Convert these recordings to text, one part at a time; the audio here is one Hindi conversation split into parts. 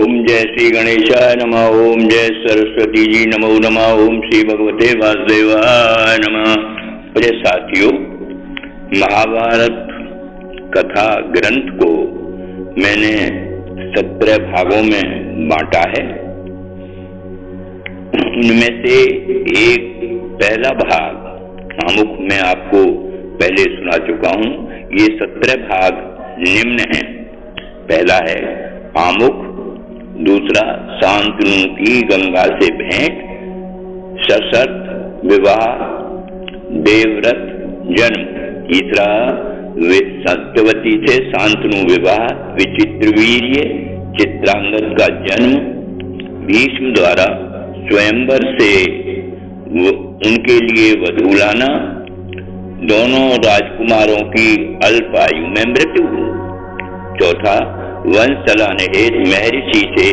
ओम जय श्री गणेशाय नमः। ओम जय सरस्वती जी नमो नमः। ओम श्री भगवते वासुदेवाय नमः। मेरे साथियों, महाभारत कथा ग्रंथ को मैंने 17 भागों में बांटा है। उनमें से एक पहला भाग आमुख में आपको पहले सुना चुका हूं। ये 17 भाग निम्न हैं। पहला है आमुख, दूसरा शांतनु की गंगा से भेंट, सशर्त विवाह, देवव्रत जन्म, तीसरा सत्यवती से शांतनु विवाह, विचित्रवीर्य चित्रांगद का जन्म, भीष्म द्वारा स्वयंवर से उनके लिए वधू लाना, दोनों राजकुमारों की अल्प आयु में मृत्यु, चौथा वंश चलाने हेतु महर्षि से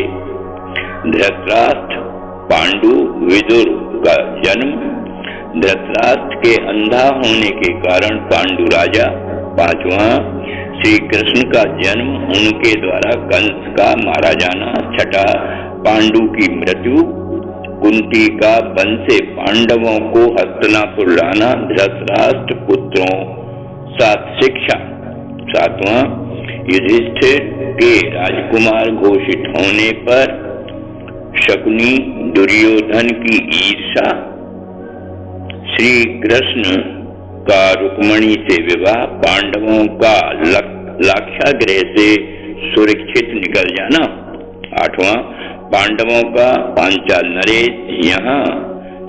धृतराष्ट्र पांडु विदुर का जन्म, धृतराष्ट्र के अंधा होने के कारण पांडु राजा, पांचवा श्री कृष्ण का जन्म, उनके द्वारा कंस का मारा जाना, छठा पांडु की मृत्यु, कुंती का वन से पांडवों को हस्तिनापुर लाना, धृतराष्ट्र पुत्रों सात शिक्षा, सातवां युधिष्ठिर के राजकुमार घोषित होने पर शकुनी दुर्योधन की ईर्षा, श्री कृष्ण का रुक्मणी से विवाह, पांडवों का लाक्षागृह से सुरक्षित निकल जाना, आठवां पांडवों का पांचाल नरेश यहाँ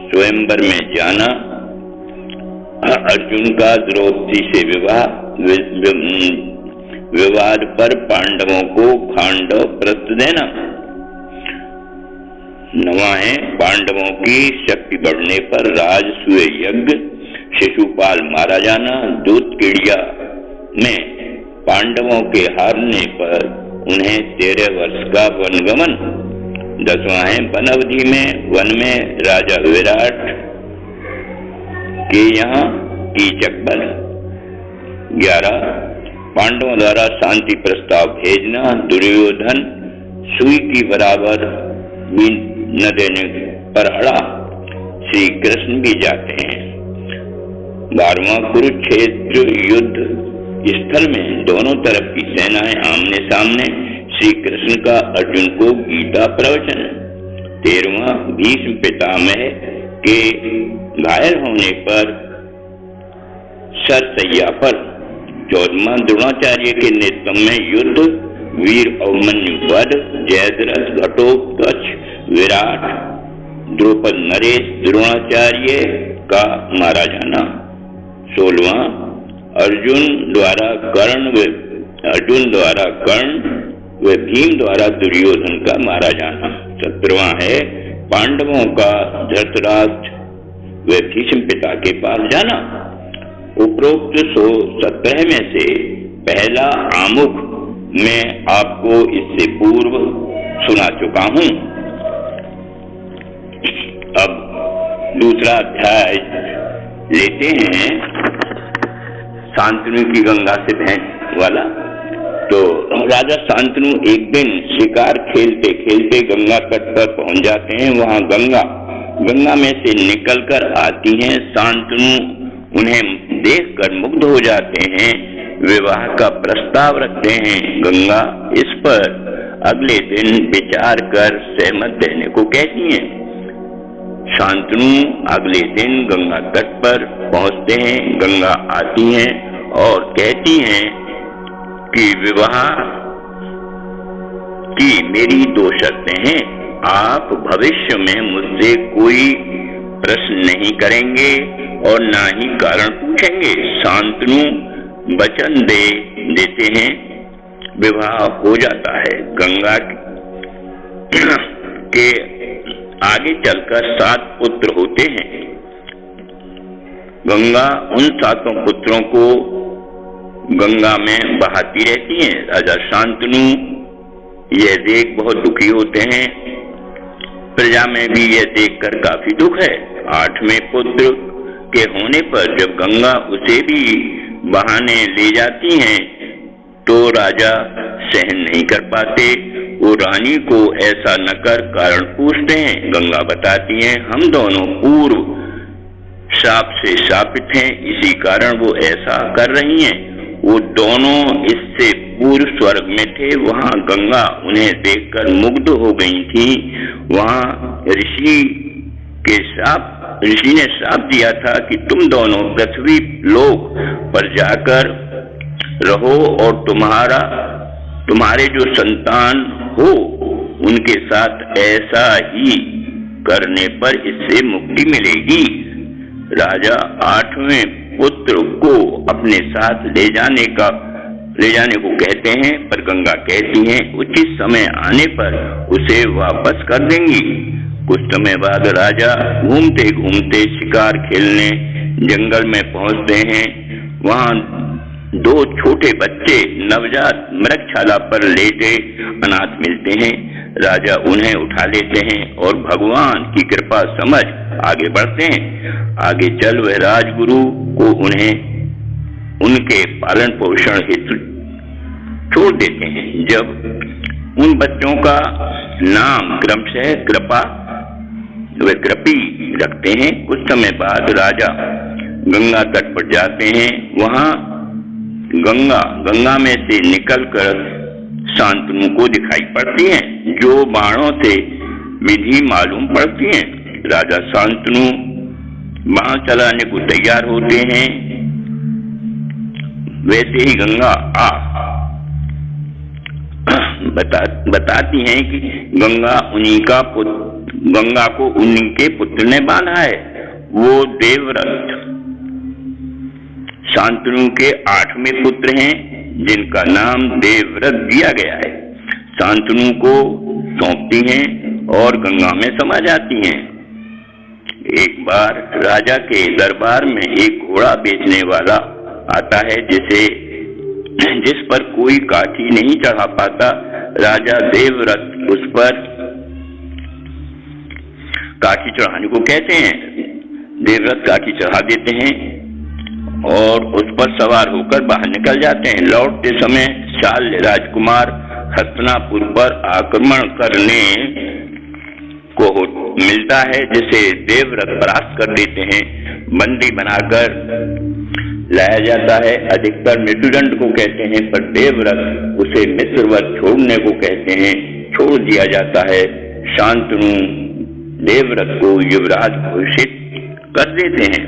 स्वयंवर में जाना, अर्जुन का द्रौपदी से विवाह, विवाद पर पांडवों को खांडव व्रत देना, नवा है पांडवों की शक्ति बढ़ने पर राजसूय यज्ञ, शिशुपाल मारा जाना, दूत कीड़िया में पांडवों के हारने पर उन्हें 13 वर्ष का वनगमन, दसवां है वन अवधि में वन में राजा विराट के यहाँ कीचक बल, 11 पांडवों द्वारा शांति प्रस्ताव भेजना, दुर्योधन सुई की बराबर भी न देने पर अड़ा, श्री कृष्ण भी जाते हैं, 12वां कुरुक्षेत्र युद्ध स्थल में दोनों तरफ की सेनाएं आमने सामने, श्री कृष्ण का अर्जुन को गीता प्रवचन, 13वां भीष्म पितामह के घायल होने पर शरशय्या पर, 14वां द्रोणाचार्य के नेतृत्व में युद्ध, वीर अभिमन्यु वध, जयद्रथ घटोत्कच विराट, द्रौपद नरेश द्रोणाचार्य का मारा जाना, 16वां अर्जुन द्वारा कर्ण व भीम द्वारा दुर्योधन का मारा जाना, 17वां है पांडवों का धृतराष्ट्र व भीष्म पिता के पास जाना। उपरोक्त 117 में से पहला आमुख मैं आपको इससे पूर्व सुना चुका हूं। अब दूसरा अध्याय लेते हैं, शांतनु की गंगा से भेंट वाला। तो राजा शांतनु एक दिन शिकार खेलते खेलते गंगा तट पर पहुंच जाते हैं। वहां गंगा में से निकलकर आती हैं। शांतनु उन्हें देखकर मुग्ध हो जाते हैं, विवाह का प्रस्ताव रखते हैं। गंगा इस पर अगले दिन विचार कर सहमत देने को कहती हैं। शांतनु अगले दिन गंगा तट पर पहुंचते हैं। गंगा आती हैं और कहती हैं कि विवाह की मेरी 2 शर्तें हैं। आप भविष्य में मुझसे कोई प्रश्न नहीं करेंगे और ना ही कारण पूछेंगे। शांतनु वचन देते हैं, विवाह हो जाता है। गंगा के आगे चलकर 7 पुत्र होते हैं। गंगा उन 7 पुत्रों को गंगा में बहाती रहती हैं। राजा शांतनु यह देख बहुत दुखी होते हैं। प्रजा में भी यह देखकर काफी दुख है। 8वें पुत्र के होने पर जब गंगा उसे भी बहाने ले जाती हैं तो राजा सहन नहीं कर पाते, वो रानी को ऐसा न कर कारण पूछते हैं। गंगा बताती हैं, हम दोनों पूर्व शाप से शापित हैं, इसी कारण वो ऐसा कर रही हैं। वो दोनों इससे पूर्व स्वर्ग में थे, वहां गंगा उन्हें देखकर मुग्ध हो गई थी। वहां ऋषि ने श्राप दिया था कि तुम दोनों पृथ्वी लोक पर जाकर रहो और तुम्हारे जो संतान हो उनके साथ ऐसा ही करने पर इससे मुक्ति मिलेगी। राजा 8वें पुत्र को अपने साथ ले जाने को कहते हैं, पर गंगा कहती हैं उचित समय आने पर उसे वापस कर देंगी। कुछ समय बाद राजा घूमते घूमते शिकार खेलने जंगल में पहुंचते हैं। वहां 2 छोटे बच्चे नवजात मृगशाला पर लेटे अनाथ मिलते हैं। राजा उन्हें उठा लेते हैं और भगवान की कृपा समझ आगे बढ़ते हैं। आगे चल वह राजगुरु को उनके पालन पोषण हेतु छोड़ देते हैं। जब उन बच्चों का नाम क्रमशः कृपी रखते हैं। कुछ समय बाद राजा गंगा तट पर जाते हैं। वहां गंगा में से निकलकर शांतनु को दिखाई पड़ती हैं, जो बाणों से विधि मालूम पड़ती हैं। राजा शांतनु बाण चलाने को तैयार होते हैं। वैसे ही गंगा बताती हैं कि गंगा को उन्हीं के पुत्र ने बांधा है। वो देवव्रत शांतनु के 8वें पुत्र हैं, जिनका नाम देवव्रत दिया गया है। शांतनु को सौंपती हैं और गंगा में समा जाती हैं। एक बार राजा के दरबार में एक घोड़ा बेचने वाला आता है, जिस पर कोई काठी नहीं चढ़ा पाता। राजा देवव्रत उस पर काठी चढ़ाने को कहते हैं। देवव्रत काठी चढ़ा देते हैं और उस पर सवार होकर बाहर निकल जाते हैं। लौटते समय शाल्य राजकुमार हस्तिनापुर पर आक्रमण करने को मिलता है, जिसे देवव्रत परास्त कर देते हैं। बंदी बनाकर लाया जाता है। अधिकतर मृत्युदंड को कहते हैं, पर देवव्रत उसे मित्रवत छोड़ने को कहते हैं। छोड़ दिया जाता है। शांतनु देवव्रत को युवराज घोषित कर देते हैं।